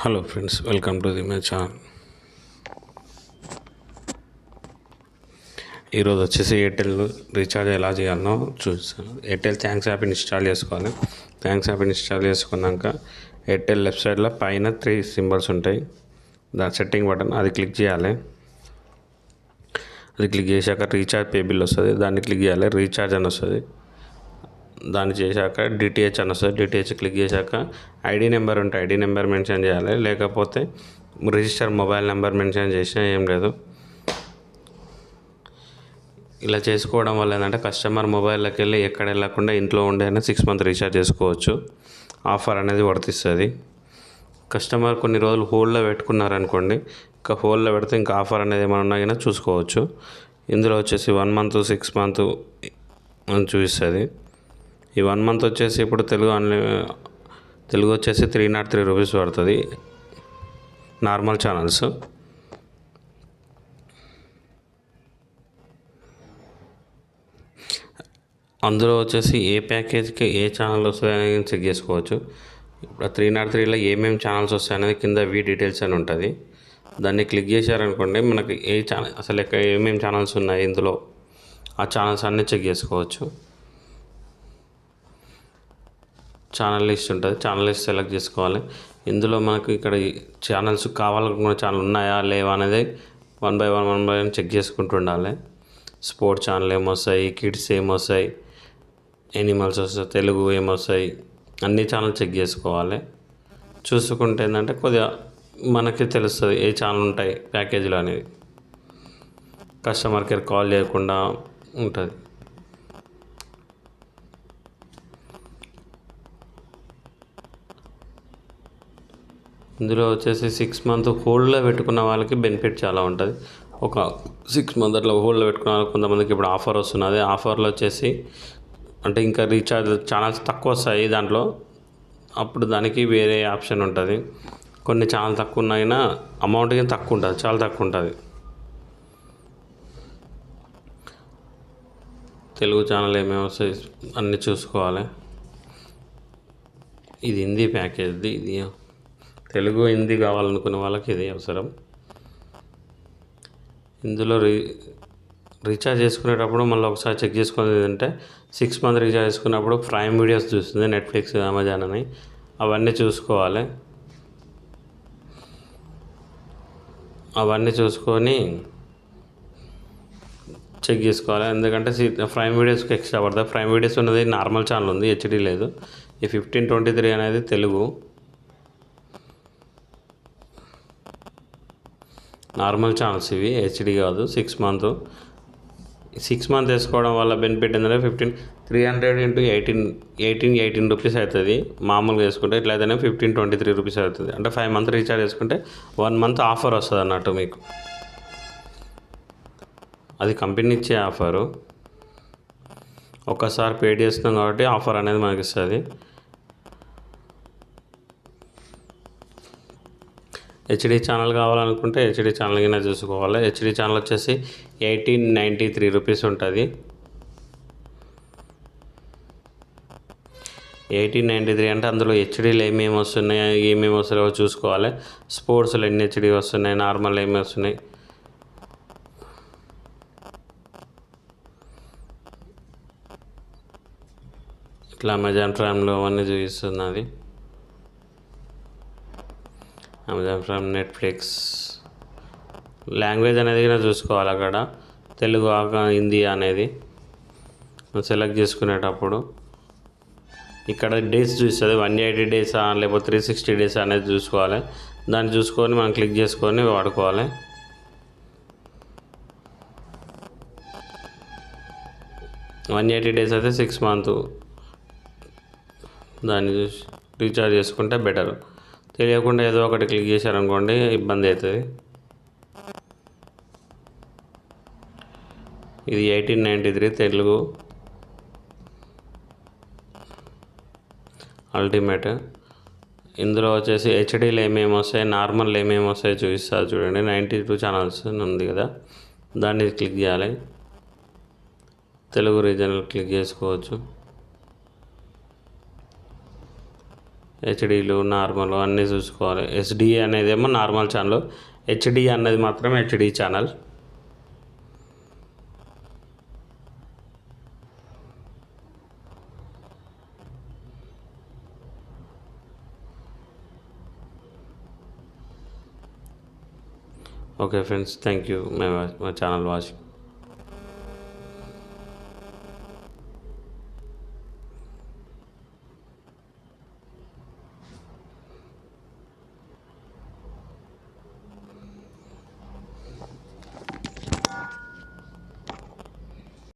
Hello friends, welcome to my channel. ఈరోజు వచ్చేసి Airtel recharge ఎలా చేయాలో చూస్తాను. ఎయిర్టెల్ థ్యాంక్స్ యాప్ ఇన్స్టాల్ చేసుకోవాలి. థ్యాంక్స్ యాప్ ఇన్స్టాల్ చేసుకున్నాక ఎయిర్టెల్ లెఫ్ట్ సైడ్లో పైన 3 సింబల్స్ ఉంటాయి. దాని సెట్టింగ్ బటన్ అది క్లిక్ చేయాలి. అది క్లిక్ చేశాక రీఛార్జ్ పే బిల్ వస్తుంది, దాన్ని క్లిక్ చేయాలి. రీఛార్జ్ అని వస్తుంది, దాన్ని చేశాక డిటిహెచ్ అని వస్తుంది. డిటిహెచ్ క్లిక్ చేశాక ఐడి నెంబర్ ఉంటే ఐడి నెంబర్ మెన్షన్ చేయాలి, లేకపోతే రిజిస్టర్ మొబైల్ నెంబర్ మెన్షన్ చేసినా ఏం లేదు. ఇలా చేసుకోవడం వల్ల ఏంటంటే కస్టమర్ మొబైల్లోకి వెళ్ళి ఎక్కడ వెళ్ళకుండా ఇంట్లో ఉండేనే 6 months రీఛార్జ్ చేసుకోవచ్చు. ఆఫర్ అనేది వర్తిస్తుంది. కస్టమర్ కొన్ని రోజులు హోల్డ్లో పెట్టుకున్నారనుకోండి, ఇంకా హోల్డ్లో పెడితే ఇంకా ఆఫర్ అనేది ఏమైనా ఉన్నాయో చూసుకోవచ్చు. ఇందులో వచ్చేసి 1 month 6 months అని చూపిస్తుంది. ఈ 1 month వచ్చేసి ఇప్పుడు తెలుగు వచ్చేసి 303 రూపీస్ పడుతుంది నార్మల్ ఛానల్స్. అందులో వచ్చేసి ఏ ప్యాకేజ్కి ఏ ఛానల్ వస్తుంది అనేది చెక్ చేసుకోవచ్చు. ఇప్పుడు 303లో ఏమేమి ఛానల్స్ వస్తాయనేది కింద డీటెయిల్స్ అని ఉంటుంది. దాన్ని క్లిక్ చేశారనుకోండి, మనకి ఏ ఛానల్ అసలు ఏమేమి ఛానల్స్ ఉన్నాయి ఇందులో ఆ ఛానల్స్ అన్నీ చెక్ చేసుకోవచ్చు. ఛానల్ లిస్ట్ ఉంటుంది, ఛానల్ లిస్ట్ సెలెక్ట్ చేసుకోవాలి. ఇందులో మనకు ఇక్కడ ఛానల్స్ కావాలనుకున్న ఛానల్ ఉన్నాయా లేవా అనేది 1 by 1 చెక్ చేసుకుంటూ ఉండాలి. స్పోర్ట్స్ ఛానల్ ఏమొస్తాయి, కిడ్స్ ఏమొస్తాయి, ఎనిమల్స్ వస్తాయి, తెలుగు ఏమొస్తాయి, అన్ని ఛానల్ చెక్ చేసుకోవాలి. చూసుకుంటే ఏంటంటే కొద్దిగా మనకి తెలుస్తుంది ఏ ఛానల్ ఉంటాయి ప్యాకేజీలో అనేది. కస్టమర్ కేర్ కాల్ చేయకుండా ఉంటుంది. ఇందులో వచ్చేసి 6 months హోల్డ్లో పెట్టుకున్న వాళ్ళకి బెనిఫిట్ చాలా ఉంటుంది. ఒక 6 months అట్లా హోల్డ్లో పెట్టుకున్న వాళ్ళకి కొంతమందికి ఇప్పుడు ఆఫర్ వస్తున్నది. ఆఫర్లో వచ్చేసి అంటే ఇంకా రీఛార్జ్ ఛానల్స్ తక్కువ వస్తాయి దాంట్లో, అప్పుడు దానికి వేరే ఆప్షన్ ఉంటుంది. కొన్ని ఛానల్ తక్కువ ఉన్నాయినా అమౌంట్ కానీ తక్కువ ఉంటుంది, చాలా తక్కువ ఉంటుంది. తెలుగు ఛానల్ ఏమేమి వస్తాయి అన్నీ చూసుకోవాలి. ఇది హిందీ ప్యాకేజ్ది. ఇది తెలుగు హిందీ కావాలనుకునే వాళ్ళకి ఇది అవసరం. ఇందులో రీఛార్జ్ చేసుకునేటప్పుడు మళ్ళీ ఒకసారి చెక్ చేసుకునేది ఏంటంటే 6 months రీఛార్జ్ చేసుకున్నప్పుడు ప్రైమ్ వీడియోస్ చూస్తుంది, నెట్ఫ్లిక్స్, అమెజాన్ అని అవన్నీ చూసుకోవాలి. అవన్నీ చూసుకొని చెక్ చేసుకోవాలి. ఎందుకంటే ప్రైమ్ వీడియోస్కి ఎక్స్ట్రా పడుతుంది. ప్రైమ్ వీడియోస్ ఉన్నది నార్మల్ ఛానల్ ఉంది, హెచ్డి లేదు. ఈ 1523 అనేది తెలుగు నార్మల్ ఛానల్స్, ఇవి హెచ్డి కాదు. 6 months వేసుకోవడం వల్ల బెనిఫిట్ ఏంటంటే 300 × 18 రూపీస్ అవుతుంది. మామూలుగా వేసుకుంటే ఇట్లయితేనే 1523 రూపీస్ అవుతుంది. అంటే 5 months రీఛార్జ్ చేసుకుంటే 1 month ఆఫర్ వస్తుంది అన్నట్టు మీకు. అది కంపెనీ ఇచ్చే ఆఫరు. ఒక్కసారి పే చేస్తున్నాం కాబట్టి ఆఫర్ అనేది మనకి ఇస్తుంది. హెచ్డి ఛానల్ కావాలనుకుంటే హెచ్డి ఛానల్ కింద చూసుకోవాలి. హెచ్డి ఛానల్ వచ్చేసి 1893 రూపీస్ ఉంటుంది. 1893 అంటే అందులో హెచ్డీలు ఏమేమి వస్తున్నాయి, ఏమేమి వస్తాయో చూసుకోవాలి. స్పోర్ట్స్లో ఎన్ని హెచ్డి వస్తున్నాయి, నార్మల్ ఏమి వస్తున్నాయి, ఇట్లా అమెజాన్ ప్రైమ్లో అవన్నీ చూపిస్తున్నది. అమెజాన్ ప్రైమ్, నెట్ఫ్లిక్స్, లాంగ్వేజ్ అనేది కూడా చూసుకోవాలి. అక్కడ తెలుగు హిందీ అనేది సెలెక్ట్ చేసుకునేటప్పుడు ఇక్కడ డేస్ చూస్తుంది. 180 days లేకపోతే 360 days అనేది చూసుకోవాలి. దాన్ని చూసుకొని మనం క్లిక్ చేసుకొని వాడుకోవాలి. days అయితే 6 months దాన్ని చూసి రీఛార్జ్ చేసుకుంటే బెటర్. తెలియకుండా ఏదో ఒకటి క్లిక్ చేశారనుకోండి ఇబ్బంది అవుతుంది. ఇది 1893 తెలుగు అల్టిమేట్. ఇందులో వచ్చేసి హెచ్డీలు ఏమేమి వస్తాయి, నార్మల్ ఏమేమి వస్తాయో చూపిస్తారు చూడండి. 92 ఛానల్స్ ఉంది కదా, దాన్ని క్లిక్ చేయాలి. తెలుగు రీజనల్ క్లిక్ చేసుకోవచ్చు. హెచ్డీలు నార్మల్ అన్నీ చూసుకోవాలి. ఎస్డి అనేదేమో నార్మల్ ఛానల్, హెచ్డి అన్నది మాత్రం HD channel. Okay friends, thank you my channel watching.